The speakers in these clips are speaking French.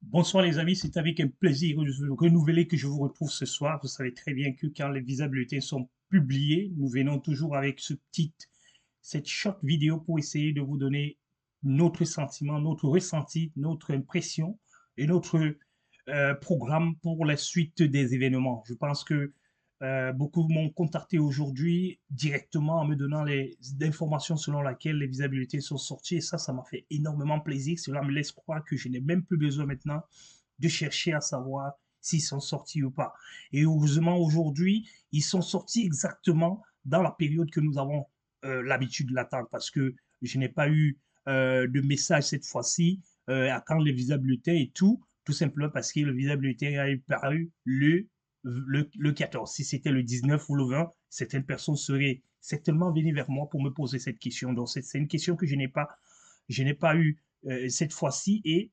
Bonsoir les amis, c'est avec un plaisir renouvelé que je vous retrouve ce soir. Vous savez très bien que quand les visas bulletins sont publiés, nous venons toujours avec cette short vidéo pour essayer de vous donner notre sentiment, notre ressenti, notre impression et notre programme pour la suite des événements. Je pense que beaucoup m'ont contacté aujourd'hui directement en me donnant les informations selon lesquelles les visibilités sont sorties. Et ça m'a fait énormément plaisir. Cela me laisse croire que je n'ai même plus besoin maintenant de chercher à savoir s'ils sont sortis ou pas. Et heureusement, aujourd'hui, ils sont sortis exactement dans la période que nous avons l'habitude de l'attendre parce que je n'ai pas eu de message cette fois-ci à quand les visa bulletins et tout simplement parce que le visa bulletin a paru le 14. Si c'était le 19 ou le 20, certaines personnes seraient certainement venues vers moi pour me poser cette question. Donc, c'est une question que je n'ai pas eu cette fois-ci et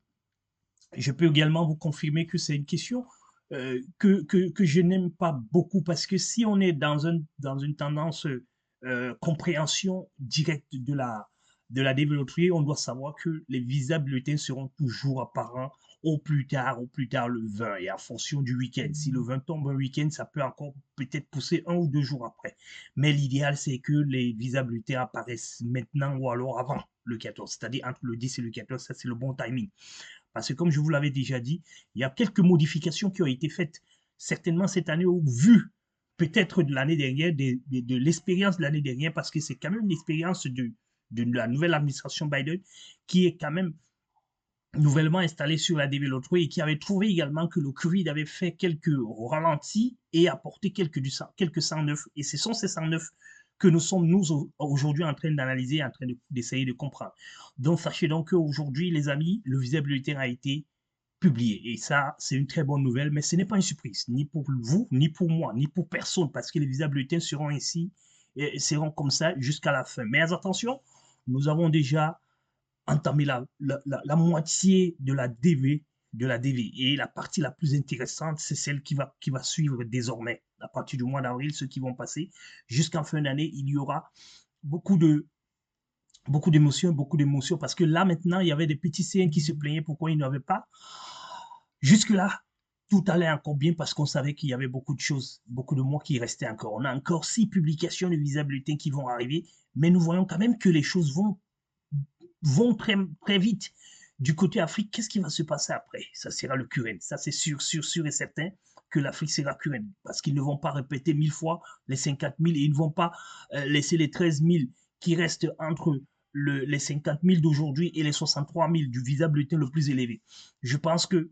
je peux également vous confirmer que c'est une question que je n'aime pas beaucoup parce que si on est dans une tendance compréhension directe de la développerie, on doit savoir que les visas bulletins seront toujours apparents au plus tard le 20 et en fonction du week-end. Si le 20 tombe un week-end, ça peut encore peut-être pousser un ou deux jours après. Mais l'idéal, c'est que les visas bulletins apparaissent maintenant ou alors avant le 14, c'est-à-dire entre le 10 et le 14, ça c'est le bon timing. Parce que comme je vous l'avais déjà dit, il y a quelques modifications qui ont été faites certainement cette année au vu peut-être de l'année dernière, de l'expérience de l'année dernière, parce que c'est quand même l'expérience de la nouvelle administration Biden qui est quand même nouvellement installée sur la développerie et qui avait trouvé également que le Covid avait fait quelques ralentis et apporté quelques 109. Et ce sont ces 109 que nous sommes, nous, aujourd'hui, en train d'analyser, en train d'essayer de comprendre. Donc, sachez donc qu'aujourd'hui, les amis, le visa bulletin a été publié. Et ça, c'est une très bonne nouvelle, mais ce n'est pas une surprise, ni pour vous, ni pour moi, ni pour personne, parce que les visas bulletins seront ainsi, et seront comme ça jusqu'à la fin. Mais attention, nous avons déjà entamé la moitié de la DV. Et la partie la plus intéressante, c'est celle qui va suivre désormais. À partir du mois d'avril, ceux qui vont passer jusqu'en fin d'année, il y aura beaucoup de beaucoup d'émotions, parce que là maintenant, il y avait des petits CN qui se plaignaient pourquoi ils n'avaient pas. Jusque-là, tout allait encore bien parce qu'on savait qu'il y avait beaucoup de choses, beaucoup de mois qui restaient encore. On a encore 6 publications de visa bulletins qui vont arriver, mais nous voyons quand même que les choses vont très, très vite. Du côté Afrique, qu'est-ce qui va se passer après? Ça sera le QN. Ça, c'est sûr et certain que l'Afrique sera QN. Parce qu'ils ne vont pas répéter 1000 fois les 50 000 et ils ne vont pas laisser les 13 000 qui restent entre les 50 000 d'aujourd'hui et les 63 000 du visa bulletin le plus élevé. Je pense que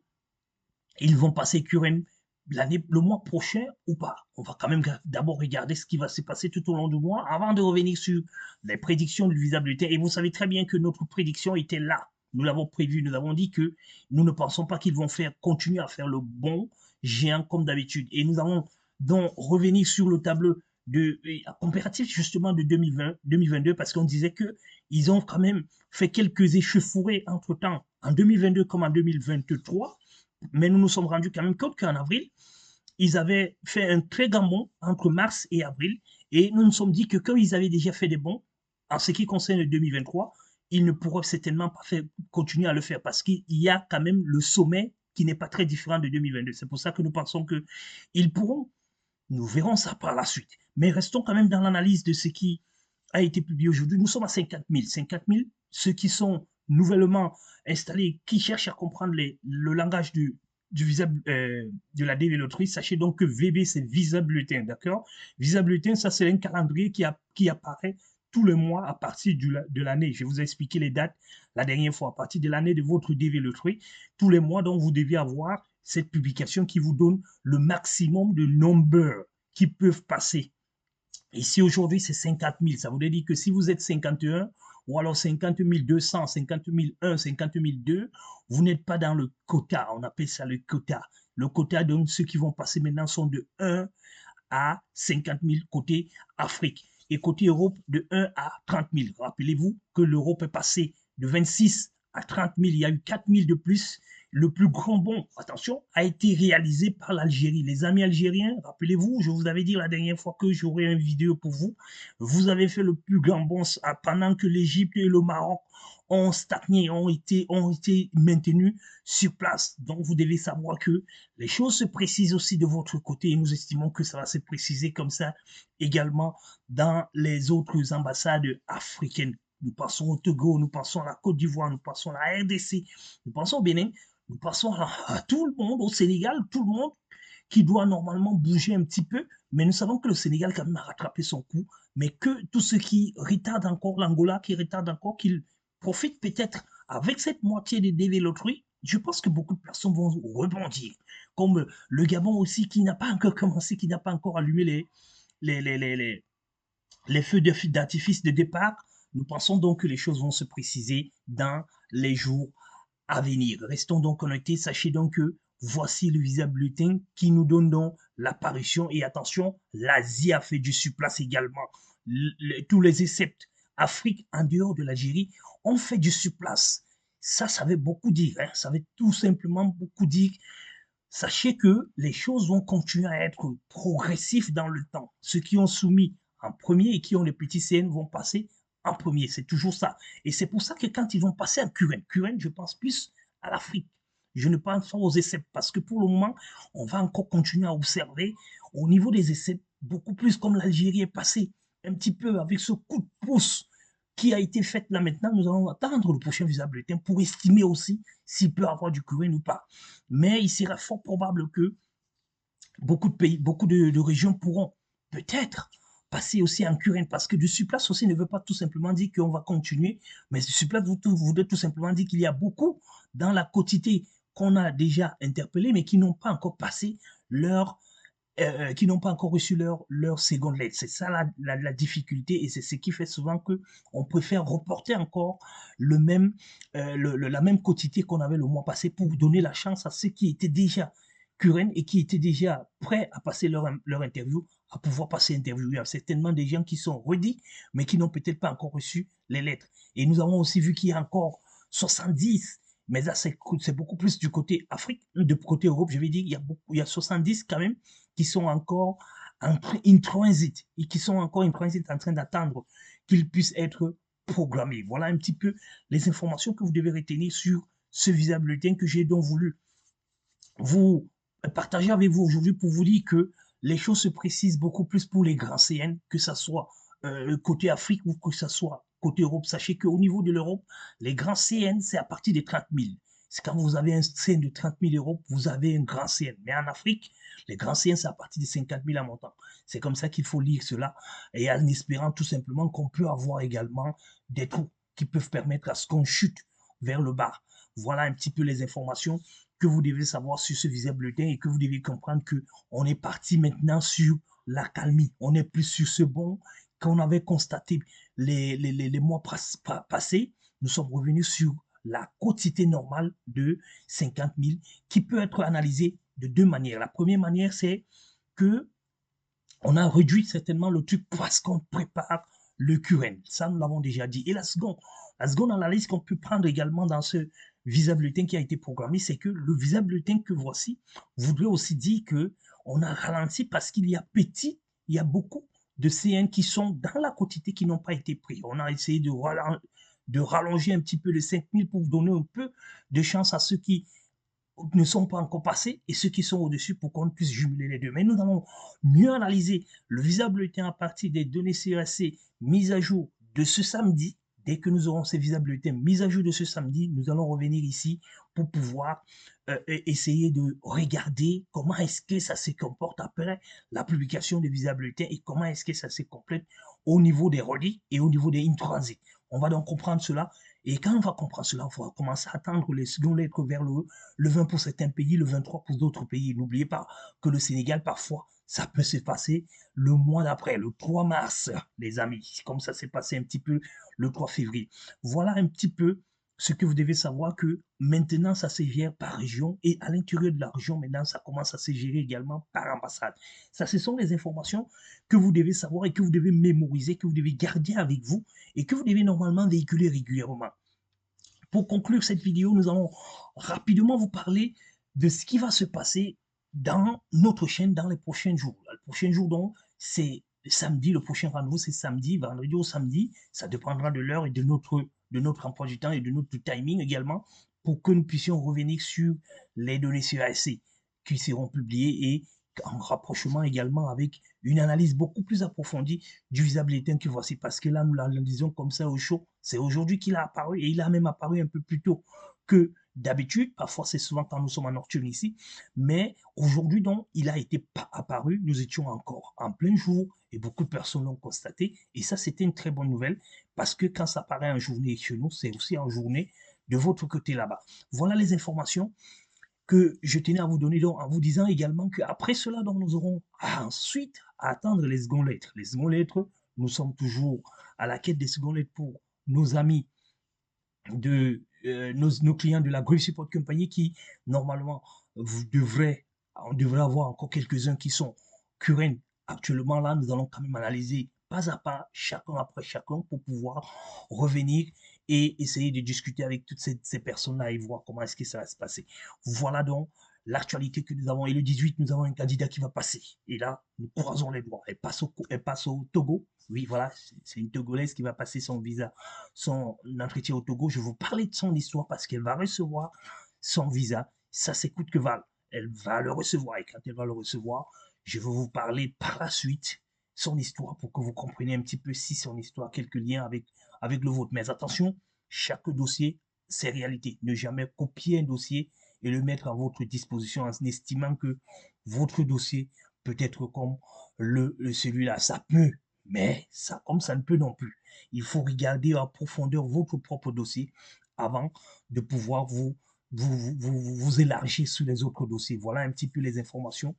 ils vont passer QN le mois prochain ou pas. On va quand même d'abord regarder ce qui va se passer tout au long du mois avant de revenir sur les prédictions de visa bulletin. Et vous savez très bien que notre prédiction était là. Nous l'avons prévu, nous avons dit que nous ne pensons pas qu'ils vont continuer à faire le bon géant comme d'habitude. Et nous allons donc revenir sur le tableau comparatif justement de 2022 parce qu'on disait que ils ont quand même fait quelques échauffourées entre temps en 2022 comme en 2023, mais nous nous sommes rendus quand même compte qu'en avril, ils avaient fait un très grand bond entre mars et avril. Et nous nous sommes dit que comme ils avaient déjà fait des bons, en ce qui concerne le 2023, ils ne pourront certainement pas continuer à le faire parce qu'il y a quand même le sommet qui n'est pas très différent de 2022. C'est pour ça que nous pensons qu'ils pourront. Nous verrons ça par la suite. Mais restons quand même dans l'analyse de ce qui a été publié aujourd'hui. Nous sommes à 50 000. 50 000, ceux qui sont nouvellement installés, qui cherchent à comprendre le langage du visa, de la développerie, sachez donc que VB, c'est Visa Bulletin, d'accord? Visa Bulletin, ça, c'est un calendrier qui apparaît tous les mois à partir de l'année. Je vous ai expliqué les dates la dernière fois. À partir de l'année de votre développerie, tous les mois, donc, vous devez avoir cette publication qui vous donne le maximum de nombres qui peuvent passer. Ici, aujourd'hui, c'est 50 000. Ça voudrait dire que si vous êtes 51 ou alors 50 200, 50 001, 50 002, vous n'êtes pas dans le quota. On appelle ça le quota. Le quota, donc, ceux qui vont passer maintenant sont de 1 à 50 000 côté Afrique. Et côté Europe, de 1 à 30 000. Rappelez-vous que l'Europe est passée de 26 à 30 000. Il y a eu 4 000 de plus. Le plus grand bond, attention, a été réalisé par l'Algérie. Les amis algériens, rappelez-vous, je vous avais dit la dernière fois que j'aurais une vidéo pour vous. Vous avez fait le plus grand bond pendant que l'Égypte et le Maroc ont stagné, ont été maintenus sur place. Donc, vous devez savoir que les choses se précisent aussi de votre côté et nous estimons que ça va se préciser comme ça également dans les autres ambassades africaines. Nous passons au Togo, nous passons à la Côte d'Ivoire, nous passons à la RDC, nous passons au Bénin, nous passons à tout le monde, au Sénégal, tout le monde qui doit normalement bouger un petit peu, mais nous savons que le Sénégal quand même a rattrapé son coup, mais que tout ce qui retarde encore, l'Angola qui retarde encore, qu'il profite peut-être avec cette moitié de DV Loterie, je pense que beaucoup de personnes vont rebondir. Comme le Gabon aussi qui n'a pas encore commencé, qui n'a pas encore allumé les, les, les, les, les feux d'artifice de départ. Nous pensons donc que les choses vont se préciser dans les jours à venir. Restons donc connectés. Sachez donc que voici le visa bulletin qui nous donne donc l'apparition. Et attention, l'Asie a fait du surplace également. Tous les Éceptes, Afrique en dehors de l'Algérie, ont fait du surplace. Ça veut beaucoup dire. Hein. Ça veut tout simplement beaucoup dire. Sachez que les choses vont continuer à être progressives dans le temps. Ceux qui ont soumis en premier et qui ont les petits CN vont passer en premier. C'est toujours ça. Et c'est pour ça que quand ils vont passer en QN, je pense plus à l'Afrique. Je ne pense pas aux essais parce que pour le moment, on va encore continuer à observer au niveau des essais, beaucoup plus comme l'Algérie est passée, un petit peu avec ce coup de pouce qui a été fait là maintenant. Nous allons attendre le prochain visa bulletin pour estimer aussi s'il peut avoir du QN ou pas. Mais il sera fort probable que beaucoup de pays, beaucoup de régions pourront peut-être passer aussi en QN parce que du surplace aussi ne veut pas tout simplement dire qu'on va continuer, mais du surplace voudrait tout simplement dire qu'il y a beaucoup dans la quotité qu'on a déjà interpellé mais qui n'ont pas encore passé leur qui n'ont pas encore reçu leur seconde lettre. C'est ça la difficulté et c'est ce qui fait souvent que on préfère reporter encore la même quotité qu'on avait le mois passé pour donner la chance à ceux qui étaient déjà currents et qui étaient déjà prêts à passer leur interview, à pouvoir passer interview. Il y a certainement des gens qui sont redits, mais qui n'ont peut-être pas encore reçu les lettres. Et nous avons aussi vu qu'il y a encore 70, mais là c'est beaucoup plus du côté Afrique, du côté Europe, je vais dire, il y a 70 quand même qui sont encore in transit et qui sont encore in transit en train d'attendre qu'ils puissent être programmés. Voilà un petit peu les informations que vous devez retenir sur ce visa bulletin que j'ai donc voulu vous partager avec vous aujourd'hui pour vous dire que les choses se précisent beaucoup plus pour les grands CN, que ce soit côté Afrique ou que ce soit côté Europe. Sachez qu'au niveau de l'Europe, les grands CN, c'est à partir de 30 000. C'est quand vous avez un CN de 30 000 euros, vous avez un grand CN. Mais en Afrique, les grands CN, c'est à partir de 50 000 à montant. C'est comme ça qu'il faut lire cela et en espérant tout simplement qu'on peut avoir également des trous qui peuvent permettre à ce qu'on chute vers le bas. Voilà un petit peu les informations que vous devez savoir sur ce visa bulletin et que vous devez comprendre que on est parti maintenant sur la calmie. On est plus sur ce bon qu'on avait constaté les mois passés. Nous sommes revenus sur la quotité normale de 50 000 qui peut être analysée de deux manières. La première manière, c'est que on a réduit certainement le truc parce qu'on prépare le QN. Ça, nous l'avons déjà dit. Et la seconde analyse qu'on peut prendre également dans ce visa bulletin qui a été programmé, c'est que le visa bulletin que voici voudrait aussi dire que on a ralenti parce qu'il y a il y a beaucoup de CN qui sont dans la quotité qui n'ont pas été pris. On a essayé de rallonger un petit peu les 5 000 pour donner un peu de chance à ceux qui ne sont pas encore passés et ceux qui sont au-dessus pour qu'on puisse jumeler les deux. Mais nous allons mieux analyser le visa bulletin à partir des données CRC mises à jour de ce samedi. Dès que nous aurons ces visa bulletins mis à jour de ce samedi, nous allons revenir ici pour pouvoir essayer de regarder comment est-ce que ça se comporte après la publication des visa bulletins et comment est-ce que ça se complète au niveau des relis et au niveau des in-transit. On va donc comprendre cela. Et quand on va comprendre cela, on va commencer à attendre les secondes lettres vers le 20 pour certains pays, le 23 pour d'autres pays. N'oubliez pas que le Sénégal, parfois, ça peut se passer le mois d'après, le 3 mars, les amis. Comme ça s'est passé un petit peu le 3 février. Voilà un petit peu ce que vous devez savoir que maintenant, ça se gère par région et à l'intérieur de la région, maintenant, ça commence à se gérer également par ambassade. Ça, ce sont les informations que vous devez savoir et que vous devez mémoriser, que vous devez garder avec vous et que vous devez normalement véhiculer régulièrement. Pour conclure cette vidéo, nous allons rapidement vous parler de ce qui va se passer dans notre chaîne dans les prochains jours. Le prochain jour, donc, c'est samedi. Le prochain rendez-vous, c'est samedi, vendredi ou samedi. Ça dépendra de l'heure et de notre notre emploi du temps et de notre timing également pour que nous puissions revenir sur les données CASC qui seront publiées et en rapprochement également avec une analyse beaucoup plus approfondie du visa bulletin que voici. Parce que là, nous l'analysons comme ça au chaud. C'est aujourd'hui qu'il a apparu et il a même apparu un peu plus tôt que d'habitude. Parfois, c'est souvent quand nous sommes en nocturne ici. Mais aujourd'hui, donc, il a été apparu. Nous étions encore en plein jour et beaucoup de personnes l'ont constaté. Et ça, c'était une très bonne nouvelle parce que quand ça paraît en journée chez nous, c'est aussi en journée de votre côté là-bas. Voilà les informations que je tenais à vous donner, donc, en vous disant également qu'après cela, donc, nous aurons ensuite à attendre les secondes lettres. Les secondes lettres, nous sommes toujours à la quête des secondes lettres pour nos amis nos clients de la Grief Support Company qui, normalement, on devrait avoir encore quelques-uns qui sont currents. Actuellement, là, nous allons quand même analyser pas à pas, chacun après chacun, pour pouvoir revenir et essayer de discuter avec toutes ces personnes-là et voir comment est-ce que ça va se passer. Voilà donc l'actualité que nous avons. Et le 18, nous avons un candidat qui va passer. Et là, nous croisons les doigts. Elle passe au Togo. Oui, voilà, c'est une Togolaise qui va passer son visa, son entretien au Togo. Je vais vous parler de son histoire parce qu'elle va recevoir son visa. Ça s'écoute que Val. Elle va le recevoir. Et quand elle va le recevoir, je vais vous parler par la suite son histoire pour que vous compreniez un petit peu si son histoire a quelques liens avec le vôtre. Mais attention, chaque dossier, c'est réalité. Ne jamais copier un dossier et le mettre à votre disposition en estimant que votre dossier peut être comme celui-là. Ça peut, mais ça, comme ça ne peut non plus. Il faut regarder en profondeur votre propre dossier avant de pouvoir vous élargir sur les autres dossiers. Voilà un petit peu les informations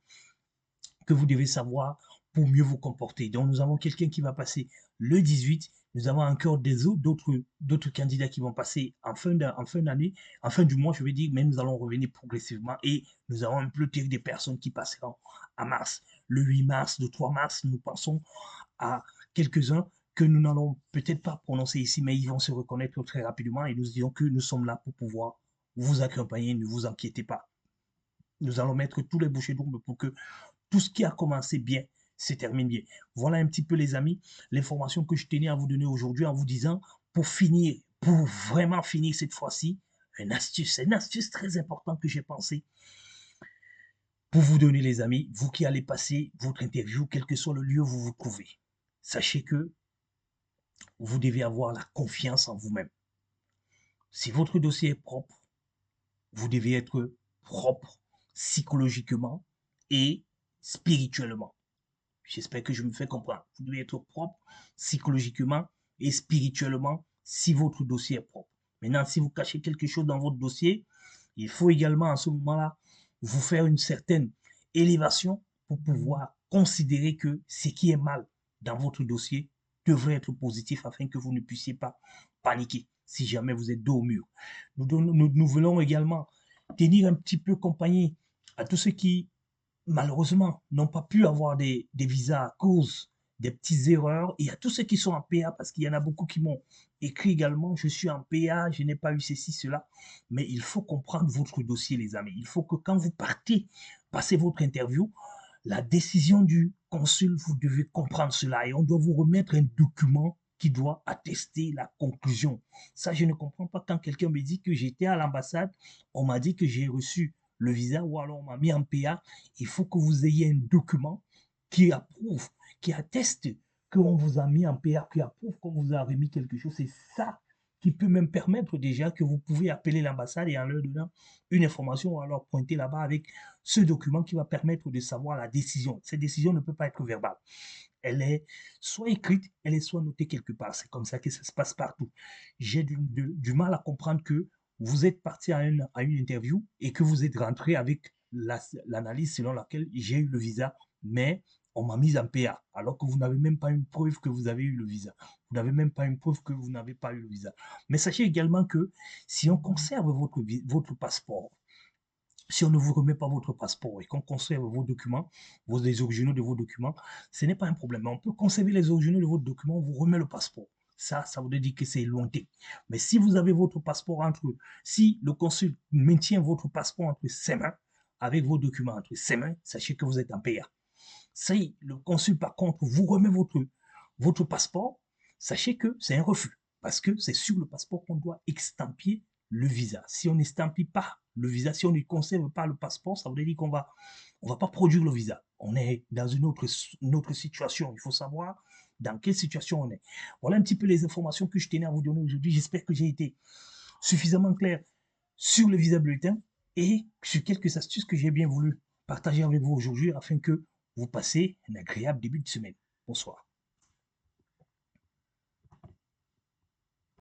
que vous devez savoir pour mieux vous comporter. Donc, nous avons quelqu'un qui va passer le 18. Nous avons encore d'autres candidats qui vont passer en fin d'année, en fin du mois, je vais dire, mais nous allons revenir progressivement et nous avons un peu des personnes qui passeront en mars. Le 8 mars, le 3 mars, nous pensons à quelques-uns que nous n'allons peut-être pas prononcer ici, mais ils vont se reconnaître très rapidement et nous disons que nous sommes là pour pouvoir vous accompagner, ne vous inquiétez pas. Nous allons mettre tous les bouchées doubles pour que tout ce qui a commencé bien se termine bien. Voilà un petit peu les amis, l'information que je tenais à vous donner aujourd'hui en vous disant, pour finir, pour vraiment finir cette fois-ci, une astuce très importante que j'ai pensé pour vous donner les amis, vous qui allez passer votre interview, quel que soit le lieu où vous vous trouvez. Sachez que vous devez avoir la confiance en vous-même. Si votre dossier est propre, vous devez être propre psychologiquement et spirituellement. J'espère que je me fais comprendre. Vous devez être propre psychologiquement et spirituellement si votre dossier est propre. Maintenant, si vous cachez quelque chose dans votre dossier, il faut également à ce moment-là vous faire une certaine élévation pour pouvoir considérer que ce qui est mal dans votre dossier devrait être positif afin que vous ne puissiez pas paniquer si jamais vous êtes dos au mur. Nous voulons également tenir un petit peu compagnie à tous ceux qui malheureusement, n'ont pas pu avoir des visas à cause des petites erreurs. Et à tous ceux qui sont en PA, parce qu'il y en a beaucoup qui m'ont écrit également, je suis en PA, je n'ai pas eu ceci, cela. Mais il faut comprendre votre dossier, les amis. Il faut que quand vous partez passer votre interview, la décision du consul, vous devez comprendre cela. Et on doit vous remettre un document qui doit attester la conclusion. Ça, je ne comprends pas quand quelqu'un me dit que j'étais à l'ambassade, on m'a dit que j'ai reçu le visa ou alors on m'a mis en PA. Il faut que vous ayez un document qui approuve, qui atteste qu'on vous a mis en PA, qui approuve qu'on vous a remis quelque chose. C'est ça qui peut même permettre déjà que vous pouvez appeler l'ambassade et en leur donnant une information ou alors pointer là-bas avec ce document qui va permettre de savoir la décision. Cette décision ne peut pas être verbale. Elle est soit écrite, elle est soit notée quelque part. C'est comme ça que ça se passe partout. J'ai du mal à comprendre que vous êtes parti à une interview et que vous êtes rentré avec l'analyse selon laquelle j'ai eu le visa, mais on m'a mis en PA, alors que vous n'avez même pas une preuve que vous avez eu le visa. Vous n'avez même pas une preuve que vous n'avez pas eu le visa. Mais sachez également que si on conserve votre passeport, si on ne vous remet pas votre passeport et qu'on conserve vos documents, les originaux de vos documents, ce n'est pas un problème. On peut conserver les originaux de votre document, on vous remet le passeport. Ça veut dire que c'est lointain. Mais si vous avez votre passeport si le consul maintient votre passeport entre ses mains, avec vos documents entre ses mains, sachez que vous êtes en PA. Si le consul, par contre, vous remet votre passeport, sachez que c'est un refus. Parce que c'est sur le passeport qu'on doit extampier le visa. Si on n'estampille pas le visa, si on ne conserve pas le passeport, ça veut dire on va pas produire le visa. On est dans une autre situation. Il faut savoir dans quelle situation on est. Voilà un petit peu les informations que je tenais à vous donner aujourd'hui. J'espère que j'ai été suffisamment clair sur le visa bulletin et sur quelques astuces que j'ai bien voulu partager avec vous aujourd'hui afin que vous passiez un agréable début de semaine. Bonsoir.